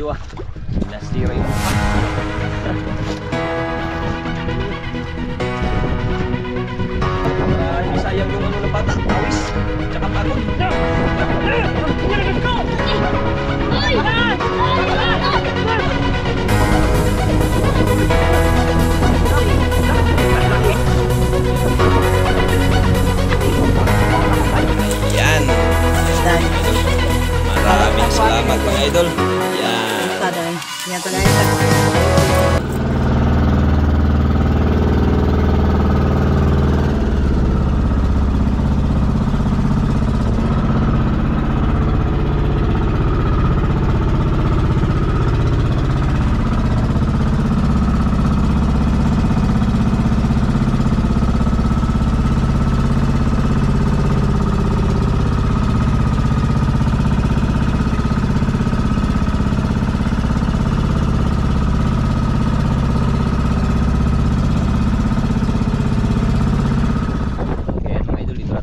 video ah. Nasira yung hindi sayang yung ano ng bata. Awis. Tsaka pagod. Yan. Maraming salamat mga idol. Yan. Yan talaga.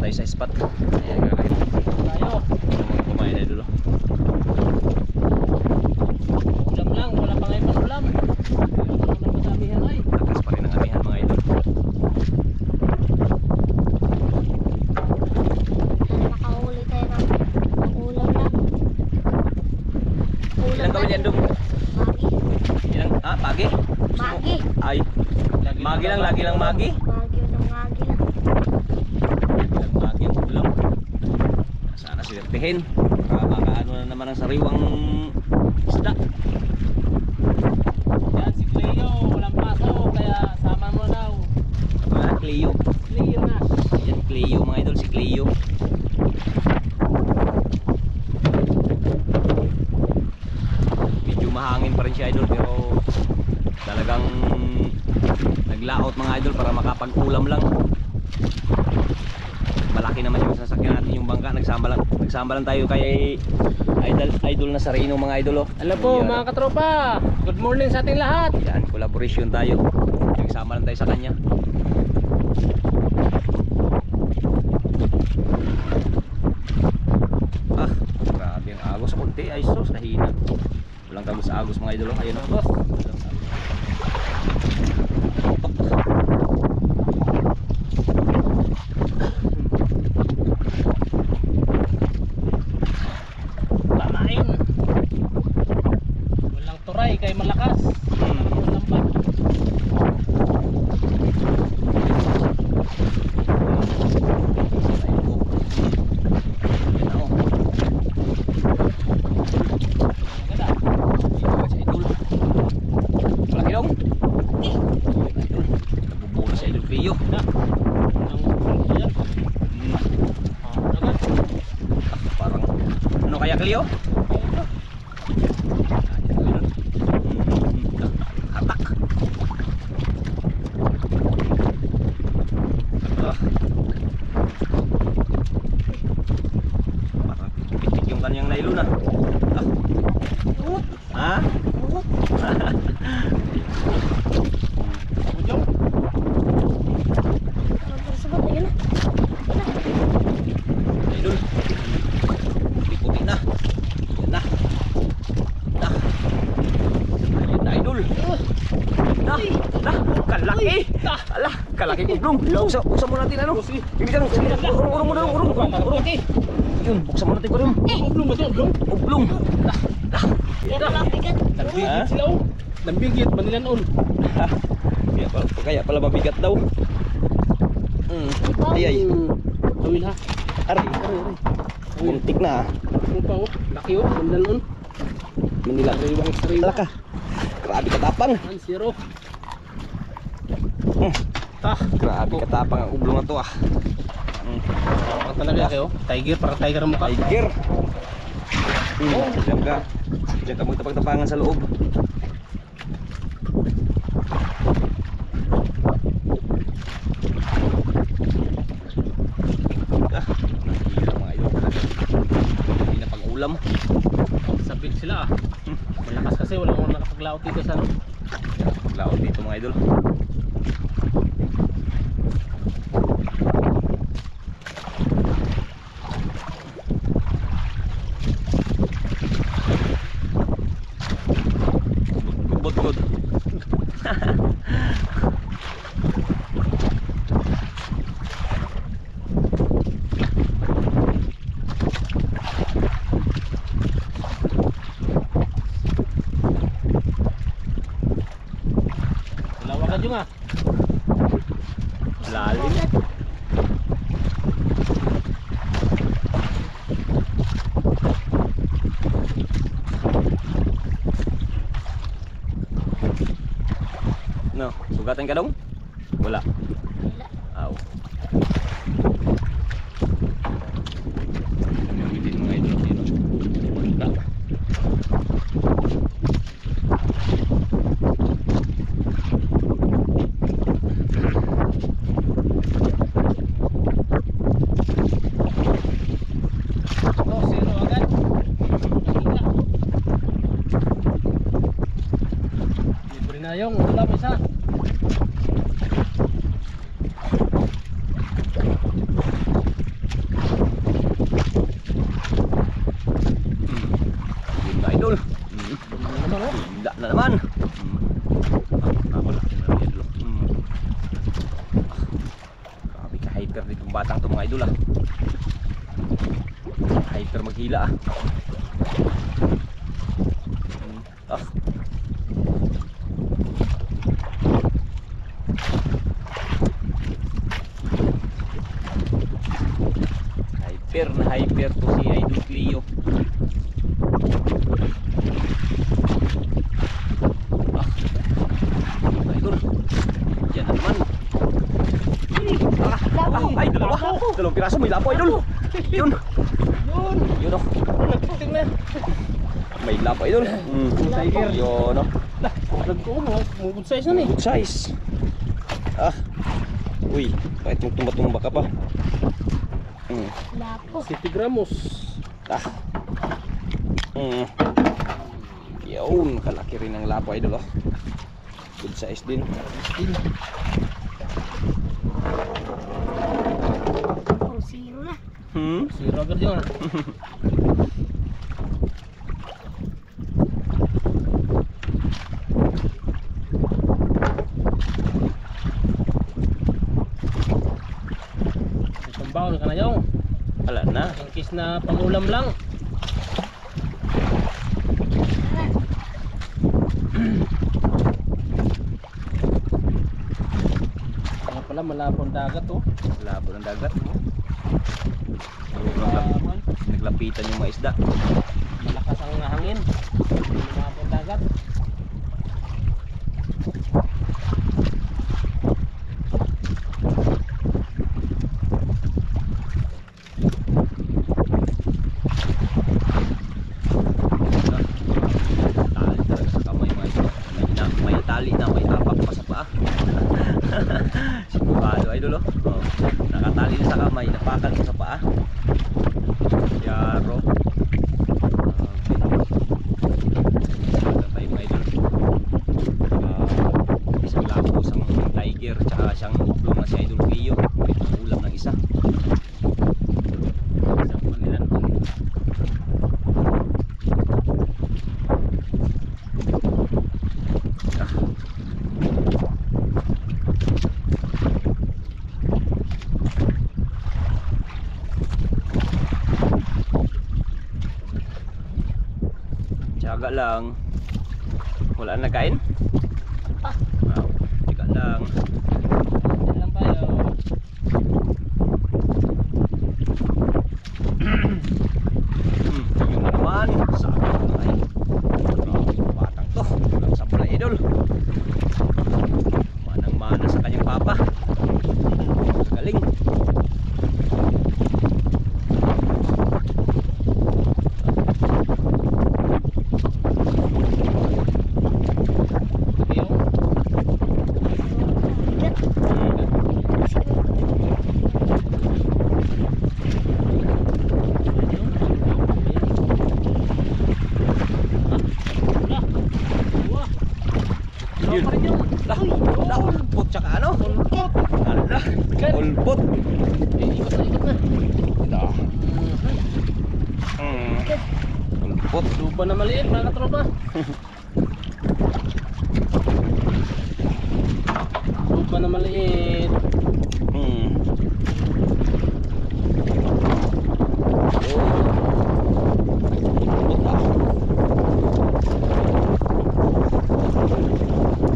Sa spot. Ayan, gagawin tayo. Mga kumain na dulo. Ulam lang, wala pa ngayon pang ulam. Amihan ay. Lakas pa rin ang amihan mga idol. Nakahuli tayo ng ulam lang. Ilang gawin yan dum? Magi. Ilang, pagi? Magi. Ay, magi lang, lagi lang magi. Magi ng magi lang. Lagi ang ulam. Sana silertihin. Makaano na naman ang sariwang isda. Yan si Cleo, walang pasok kaya sama mo daw. Mga Cleo. Cleo na. Yan Cleo mga idol, si Cleo. Medyo mahangin pa rin siya idol pero talagang naglaot mga idol para makapag-ulam lang. Malaki naman yung sasakyan natin yung bangka. Nagsama lang tayo kay idol na Sarino mga idol oh. Hello po mga katropa. Good morning sa ating lahat. Yan, collaboration tayo. Nagsama lang tayo sa kanya. Grabe ang agos sa kunti. Ay sus, kahina. Walang kamo sa agos mga idol oh. Ayun oh. Walang turay kay malakas. Walang lambat. Malaki dong. Nabubulo sa idol Cleo. Parang ano kaya Cleo? Hatak. Parang pitik yung kanyang nylon ah. Ha? Sabot, ayun na. Idol. Puti-puti na. Yan na. Na. Ayun na idol. Na. Na. Kalaki. Ala, kalaki ublong. Buksan mo natin ano. Bibigyan mo. Urong mo na. Urong. Yun, buksan mo natin ko rin. Ublong ba ito? Ublong? Ublong. Yan ang bigat. Lambigit sila oh. Lambigit, manilanon. Kaya pala mabigat daw. Ay. Gawin ha. Aray. Buntik na. Ano pa oh? Laki oh, manilanon. Manila. Sariwang sariwa. Alaka. Grabe katapang. 1-0. Grabe katapang ang ublong na to ah. Parang talaga kayo. Tiger, parang tiger ang mukha. Tiger. Diyan ka magtapag-tapangan sa loob. Nakihira mga idol talaga. Hindi na pang-ulam. Sabit sila ah. Malakas kasi walang nakapaglaot dito sa ano. Laot dito mga idol. Ambot good. Lawakan juga. Lalim. No, sugatan ka dong? Wala. Wala. Aw. Gamitin mga idol dito. Wala. Oh, zero agad. Nakita. Libre na yung ulam isa. Yun na idol. Ano naman oh? Tinda na naman. Wala. Idol. Grabe ka hyper ditong batang to mga idol ah. Hyper maghila ah. Ah. Hyper na hyper to si Idol Cleo. Ah. Idol. Yan na naman. Ay, dalawa. Dalawang piraso may lapo idol. Yun. Yun oh. Nagputing na. May lapo idol. Tiger. Yun oh. Nagko mo, good size na ni. Good size. Ah. Uy, kahit magtumba-tumba ka pa. Lapo. 50 gramos. Ah. Yun, kalaki rin ang lapo idol oh. Good size din. Oh, zero na. Zero agad yun. Itong baon ka na yung. Wala na. Ang kiss na pangulam lang. Kaya pala malapon dagat oh. Labo ng dagat. Malapon. Naglapitan yung mga isda. Malakas ang hangin. Malapon dagat. Tali talaga sa kamay mga idol. May tali na may apak pa sa paa. Sigurado idol oh. Oh. Nakatali na sa kamay, napakan sa paa. Yaro. Tayo mga idol. Isang labo, isang tiger, tsaka siyang uklong na si Idol Cleo. May ulam ng isa. Isang manilan. Tiyaga lang. Wala na kain? Wow. Tiyaga lang. Yan lang tayo. Yun na naman. Sabi ko na ay. Batang to. Walang sa pala idol. Manang-mana sa kanyang papa. Galing. Yung Yun. pa rin yung Ulpot tsaka ano? ulpot. Ala. Ulpot. Ikot na, ikot na. Ito. Ulpot. Lupa na maliit mga katropa. pa na maliit. Hmm. Ikot ah.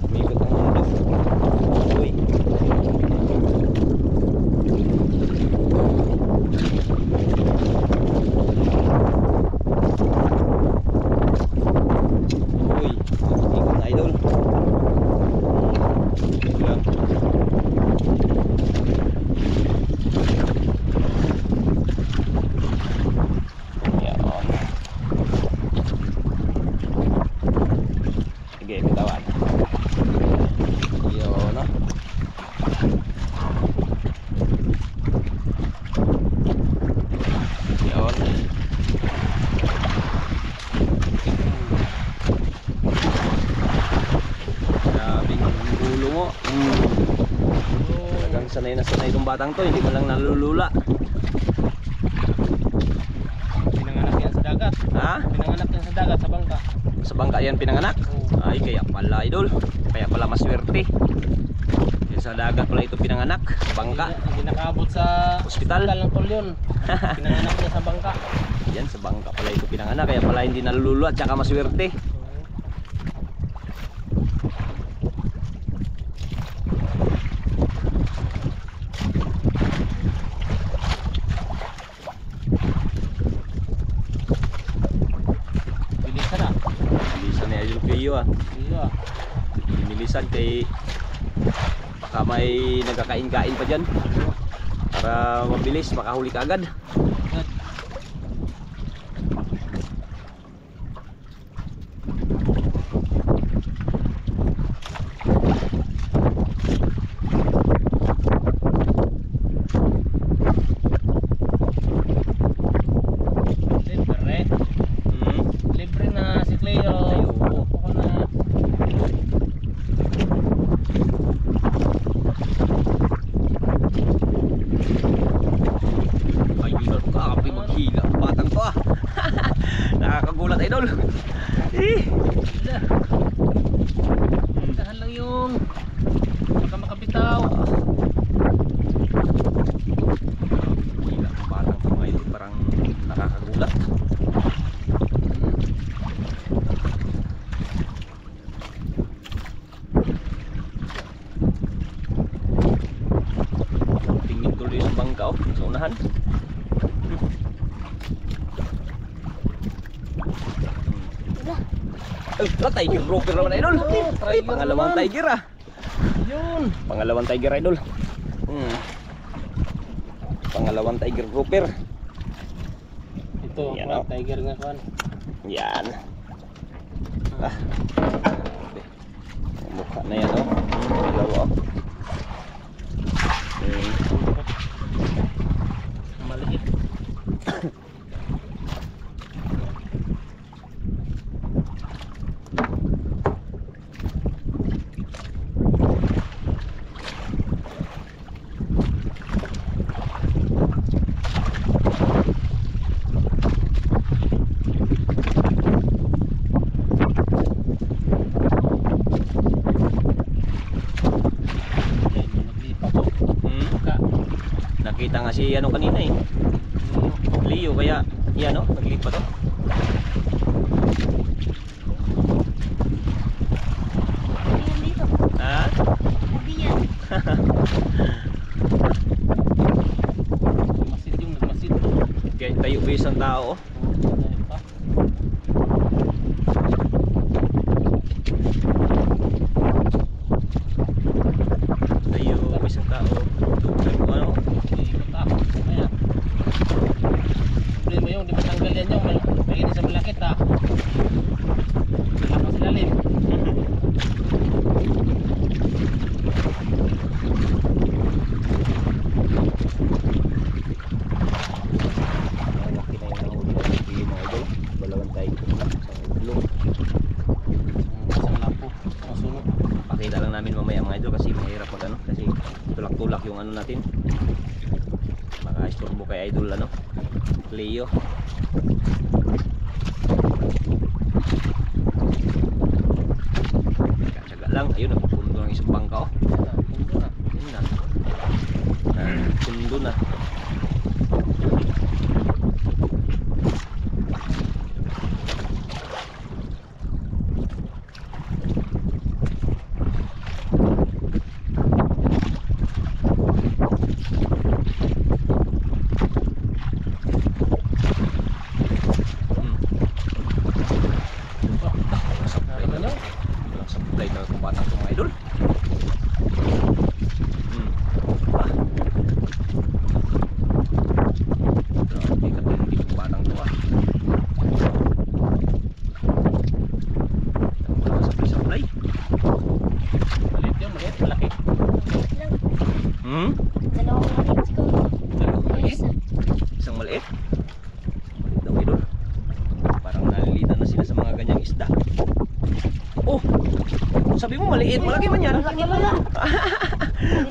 Umikot ang mundo. Uy. Uy, ikot na idol. Lang. Yan. Sige, bitawan. Yun, no? Yun. Grabing ulo mo. Talagang sanay na sanay itong batang to, hindi man lang nalulula. Pinanganak yan sa dagat. Ha? Pinanganak yan sa dagat, sa bangka. Sa bangka yan pinanganak? Ay, kaya pala idol. Kaya pala maswerte. Yan sa dagat pala ito pinanganak. Sa bangka. Hindi nakaabot sa Hospital? ng Tolyon. Pinanganak niya sa bangka. Yan sa bangka pala ito pinanganak. Kaya pala hindi nalulula at saka maswerte. Bilisan na. Bilisan ni Idol Pio ah. Iya. Bilisan kay baka may nagkakain-kain pa dyan. Para mabilis, makahuli ka agad. Libre. Hmm. Libre na si Cleo. Ayo. Ako na. Ayun, kakapi maghila ang batang to ah. Nakakagulat idol. Eh. Dahan lang yung baka makabitaw. Hila ang batang to mga idol, parang nakakagulat. Tingin tuloy sa bangka oh, sa unahan. Ay, tiger grouper naman idol. Ay, pangalawang tiger ah. Yun. Pangalawang tiger idol. Pangalawang tiger grouper. Ito, Yan, mga oh. tiger nga kuan. Yan. Ah. Mukha na yan oh. Dalawa oh. Maliit. Naglipat oh. Ka. Nakita nga si ano kanina eh. Leo kaya yan oh, naglipat oh. Ayan dito. Ha? Sabi yan. Nagmasid yung nagmasid. Kaya tayo ba isang tao oh. Dahil pa. Tayo ba isang tao. Ano? Iikot ako. Kaya. Problema yung di matanggal yan yung may sa malakit ha. Malakas lalim. Malaki na yung nahuli na yung mga idol. Dalawang tiger. Isang ulo. Isang lapo. Masunod. Pakita lang namin mamaya mga idol kasi mahirap mag ano. Kasi tulak-tulak yung ano natin. Maka-istorbo kay idol ano. Leo. Tsaga lang. Ayun, napupundo ng isang bangka oh. Punto na. Yun na. Sundo na. Supply na itong batang itong mga idol. Grabe katindi itong batang ito ah. Supply. Maliit yun, maliit, malaki. Lang. Dalawang Maliit siguro. maliit. Isang maliit. Maliit daw idol. Parang nalilitan na sila sa mga ganyang isda. Oh! Sabi mo maliit, malaki man yan. Malaki pala.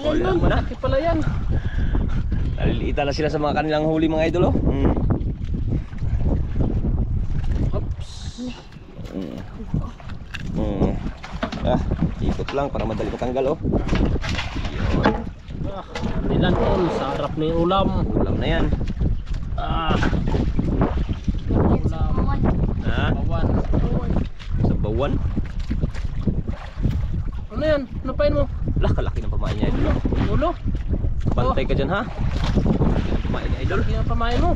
Wala mo na. Malaki pala yan. Nalilitan na sila sa mga kanilang huli mga idol oh. Oops. Ikot lang para madali matanggal oh. Yun. Nilan tol, sa harap ni ulam. Ulam na yan. Maliit sa kawan. Ha? Bawan. Kawan. Sa bawan. Ano yan? Napain mo? Lah, kalaki ng pamain niya idol. Ulo. Bantay ka dyan ha. Kalaki ng pamain niya idol. Laki ang pamain mo.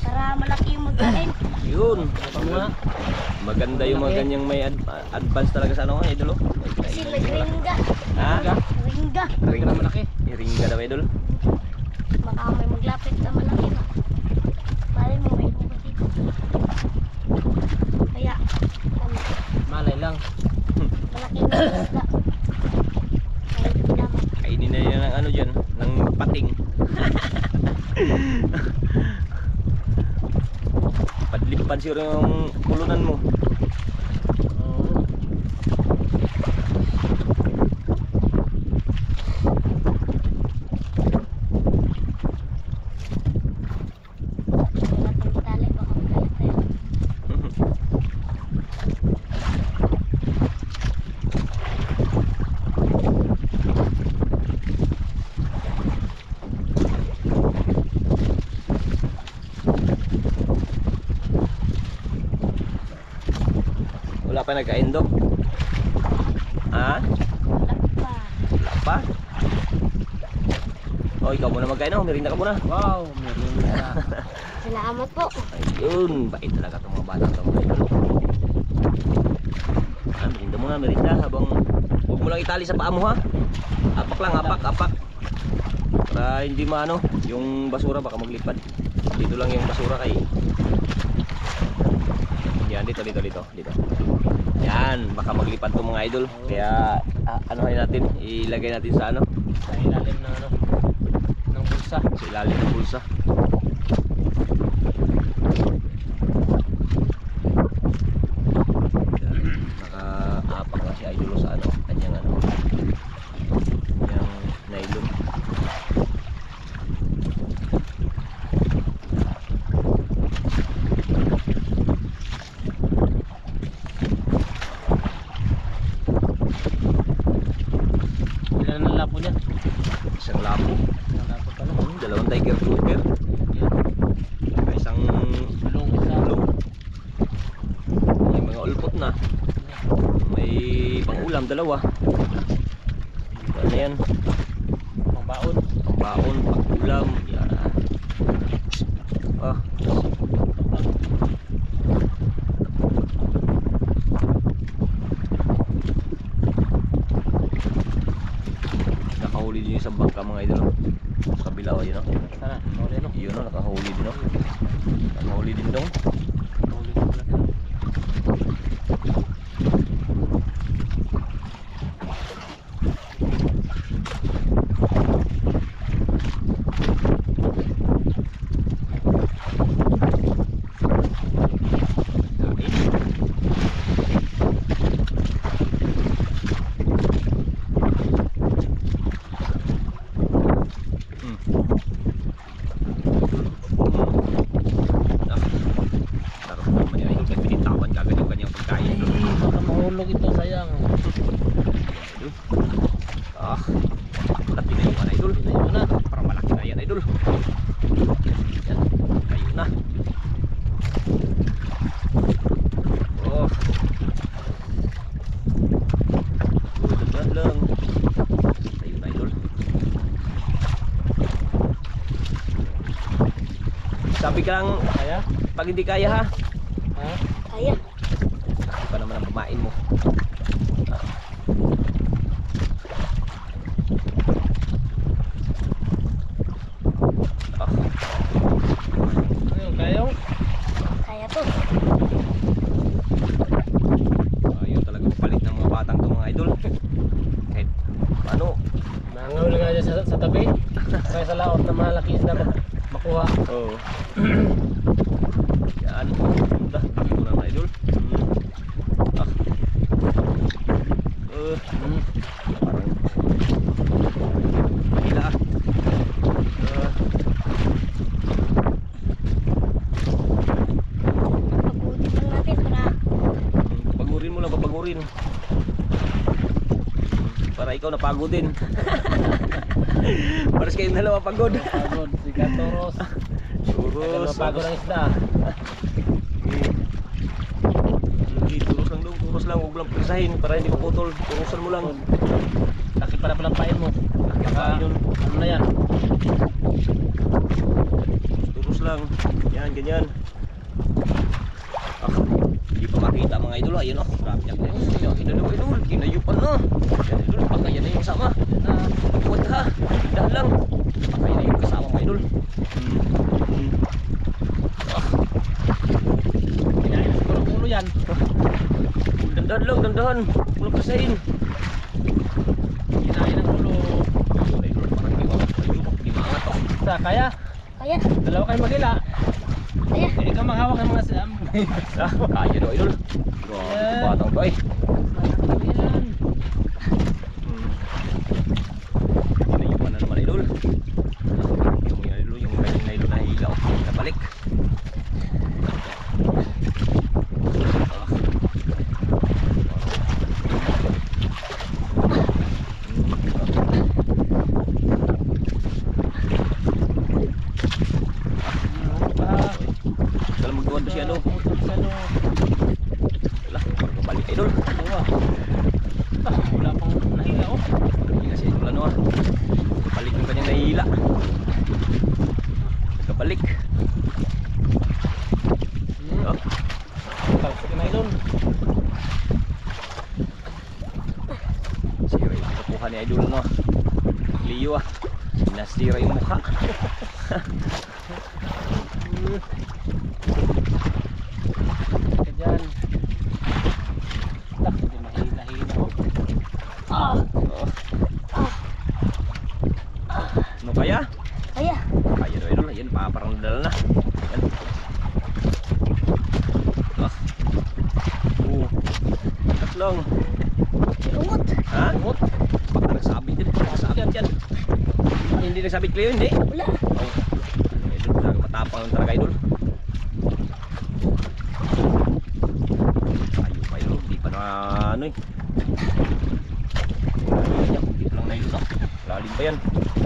Para malaki yung magkain. Yun. Panga. Maganda yung mga ganyang may advance talaga sa ano idol oh. Kasi may ringga. Ha? Ringga. Ring na malaki. Iringga daw idol. Baka may maglapit na malaki na. Bali mo may buka dito. Kaya, Malay lang. malaki na yung isda. Kaya naman. Kainin na yan ng ano dyan, ng pating. Padlipad siguro yung kulunan mo. Oo. Natin itali, baka magalit tayo. Wala pa nagkaindog. Ha? Lakpa. Wala pa? Oh, ikaw muna magkain oh, merinda ka muna. Wow, meron na. Salamat po. Ayun, bait talaga itong mga bata itong mga idol. Merinda muna, merinda habang huwag mo lang itali sa paa mo ha. Apak lang, apak. Para hindi maano, yung basura baka maglipad. Dito lang yung basura kay. Yan, dito. Yan, baka maglipad itong mga idol. Kaya anuhin natin, ilagay natin sa ano, Sa ilalim ng ano, ng bulsa. sa ilalim ng bulsa. Nakaapak na si idol sa ano, kanyang ano, kanyang nylon. Ilan ang lapo niya? Isang lapo, Ang lapo pala. dalawang tiger grouper, isang Bulong isa. ulong. May mga ulpot na. May pang-ulam, dalawa. Ano yan? Pangbaon. Pang-baon, pang-ulam. Yan. Nakahuli din yung sa bangka mga idol. Sa kabila o yun o. Sana, huli ano? Yun o, nakahuli din o. Nakahuli din dong. Huli ko pala. Sarap naman yun. Ay, pinitawan kagad yung kanyang pagkain. Ay, baka mahulog ito, sayang. Ah, ka lang, Kaya? pag hindi kaya ha. Ha? Kaya. Laki pa naman ang kumain mo. Ah. Ano yung kaya mo? Kaya to. Ayun talagang palit ng mga batang to mga idol. Kahit ano, Nangaw lang nga dyan sa tabi. Kaya sa laot na malaki isda makuha. oh. Yan. Dah, tabi ko na mga idol. Ah. Parang hila ah. Pagutin lang natin para Pagurin mo lang, papagurin. Para ikaw napagod din. Para sa kayong dalawa pagod. Pagod, si Katoros. Turus. Mapagod ang isda. Turus lang daw, turus lang. Huwag lang pisahin para hindi maputol. Turusan mo lang. Laki para palang pain mo. Baka ano na yan. Turus lang. Yan, ganyan. Ah, hindi pa makita mga idol. Ayun oh. Grabe yan. Ayun, idol, idol. Ginayupan na. Yan idol, baka yan na yung kasama. Huwag ha. Dahan lang. Baka yan na yung kasama mga idol. Ah, Kinain na siguro ang ulo yan. dandahan lang, dandahan. Walang pisahin. Kinain ang ulo. Ayun idol, parang hindi maangat oh. Sa kaya? kaya. Dalawa kayo magila. Kaya. Eh, ikaw maghawak ng mga siam. Ah, kaya daw idol. Grabe, batang to eh. Yan. Ginayupan na naman idol. Yung idol, yung kanyang na idol na hilaw. Nabalik. Dalam magtuwan ba siya ano? Wala, parang kabalik idol. Wala pang nahila oh. Hindi na siya idol ano ah. Kabalik yung kanyang nahihila. Kabalik. Oh. Tapos na idol. Sira yung kapuha ni idol no. Leo ah. Nasira yung mukha. Ka dyan. Tak, hindi mahila-hila oh. Oh. Ano kaya? Kaya. Kaya daw idol. Ayan, parang nadala na. Ayan. Ah. Takas lang. Lumot. Ha? Baka nagsabit din. Nagsabit yan. Hindi nagsabit Cleo, hindi? Wala. Oh. Idol, talaga matapang lang talaga idol. Ayun pa idol. Hindi pa na ano eh. Dito lang na idol. Ah. Lalim pa yan.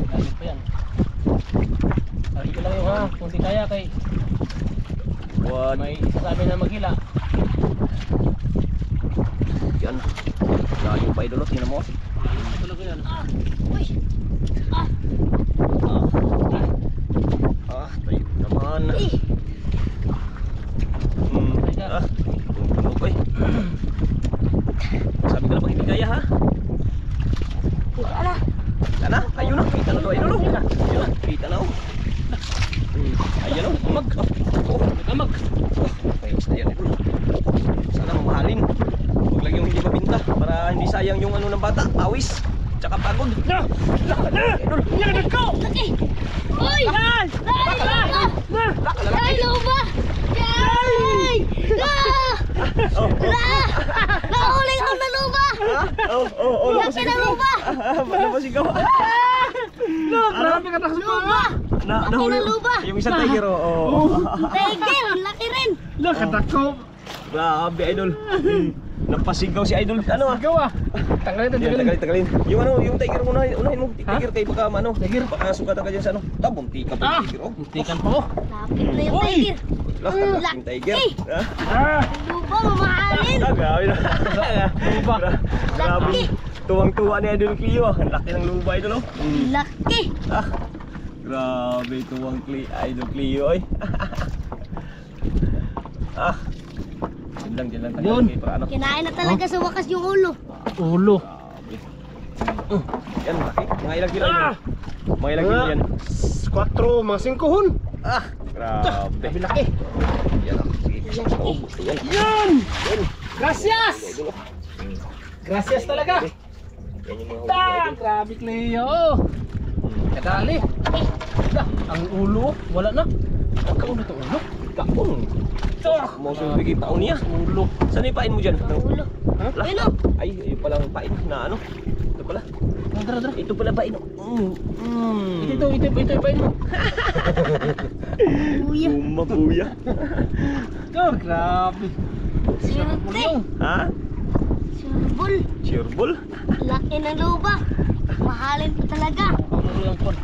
Galing pa yan. Sabi ko lang yun ha, kung di kaya kay What? may isa sa amin na maghila. Yan. Lalim pa idol. Tingnan mo. Galing pa talaga yan. Uy. Ah, tayo naman. Eh. Ah, tulog ko eh. Sabi ko na pag hindi kaya ha. Kita na. Kita na, ayun na, kita na daw, ayun na. Ayun na, kita na oh. Ayun oh, mag. Oh, nagamag. Ayos na yan idol. Sana mamahalin. Huwag lang yung hindi mabinta para hindi sayang yung ano ng bata, pawis. Tsaka pagod. Na! Idol! Yan ko! Laki. Uy. Yan. Ay, luba. Yay! Oh, Nahuli ko na luba. Laki na luba. Ano ba sigaw? Grabe ka takas Luba. Nahuli. na luba. Yung isang tiger oh. Tiger, laki rin. Nakatakop. Grabe idol. Napasigaw si idol. Ano ah? Gawa. Tanggalin ito, Yan, tanggalin. tagalin. Yung ano, yung tiger muna, unahin mo. Tiger kay baka ano. Tiger? Baka sugatan ka dyan sa ano. Bunti ka pa yung tiger oh. Muntikan pa oh. Lapit na yung Uy. tiger. Lah, yung tiger. Luba, mamahalin. Grabe na. Luba. Grabe. Laki. Tuwang-tuwa ni Idol Clio. Ang laki ng luba idol oh. Laki. Ah. Grabe tuwang idol Cleo ay. Ah. Diyan lang Yun. tagal para ano. Kinain na talaga sa wakas yung ulo. Ulo. Yan, laki. Mga ilang kilo yun? Mga ilang kilo yan? 4, mga 5 hon. Ah, grabe. Sabi laki. Yan ah. Sige, pasok sa loob. Yan. Yan! Gracias! Gracias talaga. Yan yung mga huli Ah, idol. grabe Cleo. Kadali. Ang ulo, wala na. Ang ulo to ulo. Kapong. Mau suruh bigay paon niya. Ulo. Saan yung pain mo dyan? Ang ulo. Lah. Ayun o. Ay, ayun pala ang pain na ano. Ito pala. Dara. Ito pala pain. Ito ibain mo. Kuya. Kuya. Oh, grabe. Swerte. Ha? Surbol. Cheerball? Laki ng luba. Mahalin pa talaga. Ang ulo lang kon.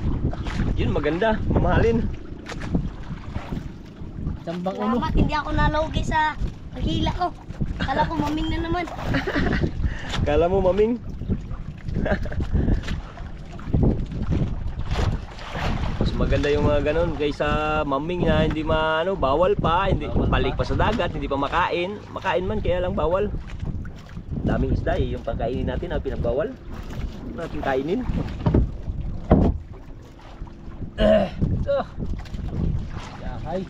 Yun, maganda. Mamahalin. Jambang ulo. Salamat, hindi ako nalogi sa paghila ko. Kala ko maming na naman. Kala mo, maming? Mas maganda yung mga ganun kaysa maming na hindi bawal pa, hindi balik pa sa dagat, hindi pa makain. Makain man, kaya lang bawal. Daming isda eh, yung pagkainin natin na pinagbawal. Natin kainin. Yahay.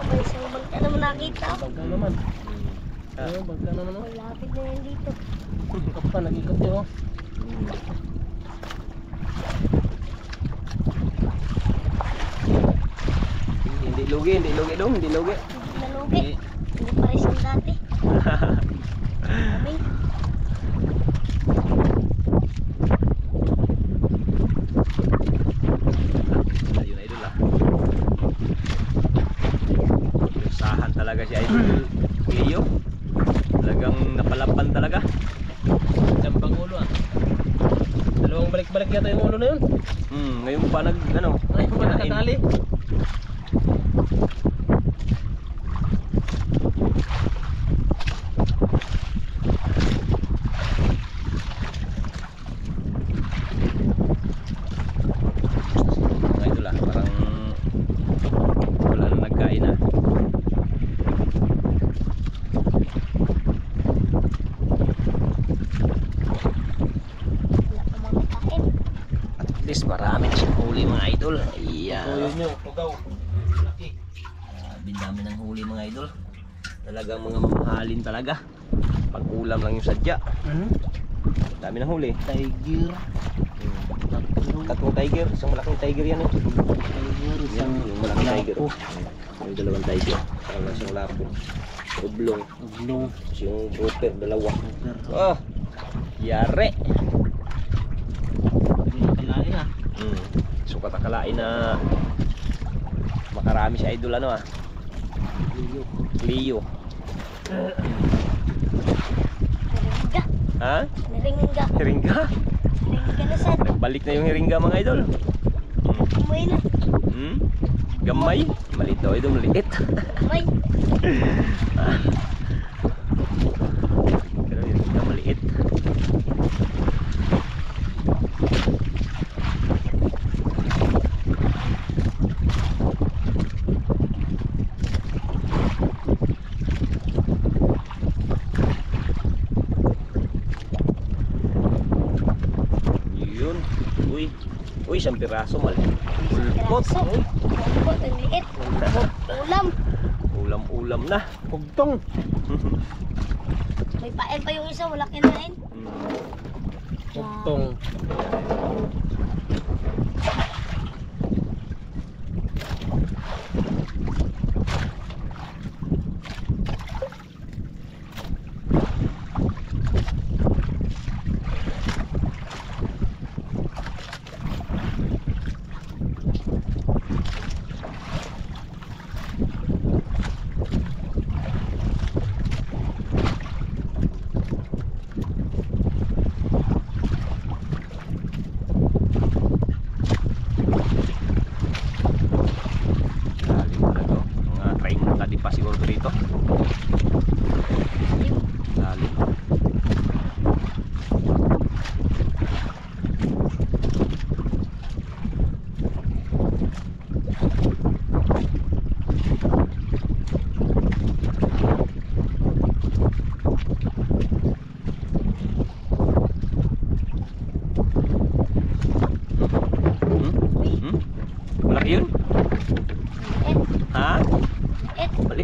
May isang bangka naman nakita. Bangka naman. Ayun, bangka naman. Oh. Malapit na yan dito. Ikot pa, nag-ikot yun. Oh. Hindi lugi dong, hindi lugi. Nalugi. Hindi pa rin siyang dati. Maming. Ayun idol ah. Usahan talaga si idol Cleo. Talagang napalapan talaga. Jambang ulo ah. Dalawang balik-balik yata yung ulo na yun. Ngayon pa Ay, pa nakatali. Mga idol ah, parang wala na nagkain ah. Wala pa mga kain. At least marami na siyang huli mga idol. Yeah. Yun yung tugaw. Laki. Dami ng huli mga idol. Talagang mga mamahalin talaga. Pag ulam lang yung sadya. Dami ng huli. Tiger. Tatlong tiger, isang malaking tiger yan eh. Tiger, Yan, yung malaking tiger. lapo. Yung dalawang tiger. Isang lapo. Oblong. Ublong. Tapos yung grouper, dalawa. Ah! Yare! Kalain ah. Sukat akalain na makarami si idol ano ah. Cleo. Naringga. Ha? Naringga. Hiringga? Naringga na sad. Nagbalik na yung hiringga mga idol. Umuwi na. Gamay? Maliit daw idol, maliit. May. Pero hiringga maliit. Yun. Uy, isang piraso maliit. Ulpot. Piraso. Ulpot, ang liit. Ulam. Ulam na. Pugtong. May pael pa yung isa, wala kinain. Pugtong.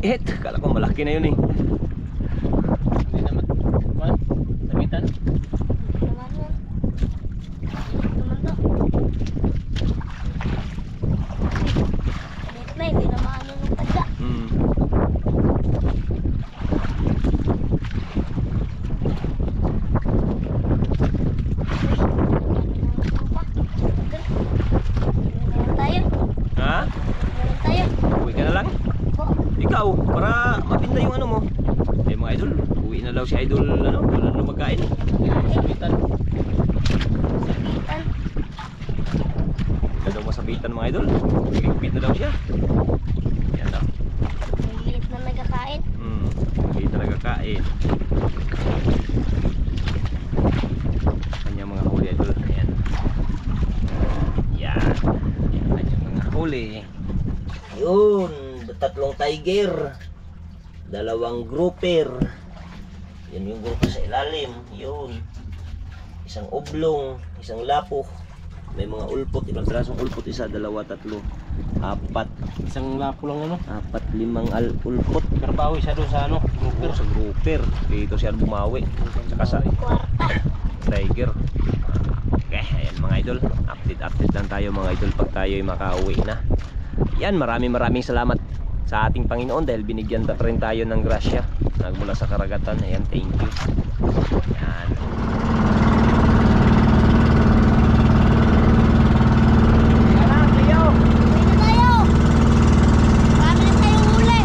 Maliit. Kala ko malaki na yun eh. Hindi naman. Kuan? Sabitan? Naman yun. Naman to. Ulit na, hindi naman ano ng padya. Meron tayo. Ha? Meron tayo. Uwi ka na lang? Po. Ikaw, para mapinda yung ano mo. Eh mga idol, uwi na daw si idol, ano, wala na magkain. Sabitan. Sabitan. Wala daw masabitan mga idol. Higpit na daw siya. Yan daw. Ang liit na nagkakain. Hindi talaga kain. Kanyang mga huli idol. Ayan. Yan. Yan kanyang mga huli. Yun. Tatlong tiger. Dalawang grouper. Yan yung grupo sa ilalim. Yun. Isang oblong. Isang lapo. May mga ulpot. Ilang pirasong ulpot. Isa, dalawa, tatlo. Apat. Isang lapo lang ano. Apat, limang ulpot. Karbawi siya doon sa ano. Grouper sa grouper. Dito siya bumawi. Saka sa Kwarta. tiger. Okay, ayan mga idol. Update lang tayo mga idol pag tayo ay makauwi na. Yan, maraming salamat sa ating Panginoon dahil binigyan pa rin tayo ng grasya nagmula sa karagatan. Ayan, thank you. Yan. Uwi na tayo. Marami na tayong huli.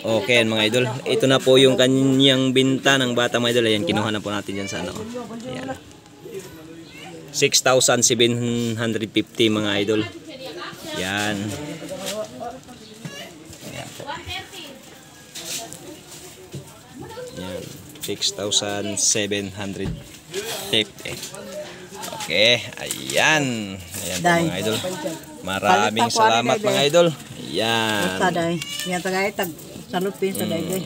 Okay mga idol. Ito na po yung kanyang binta ng bata mga idol. Ayan, kinuha na po natin dyan sa ano. Ayan. 6,750 mga idol. Yan. Ayan po. Yan. 6,750. Okay. Ayan. Ayan po mga idol. Maraming salamat mga idol. Ayan. Taday. Yan tagay tag salupin sa dayday.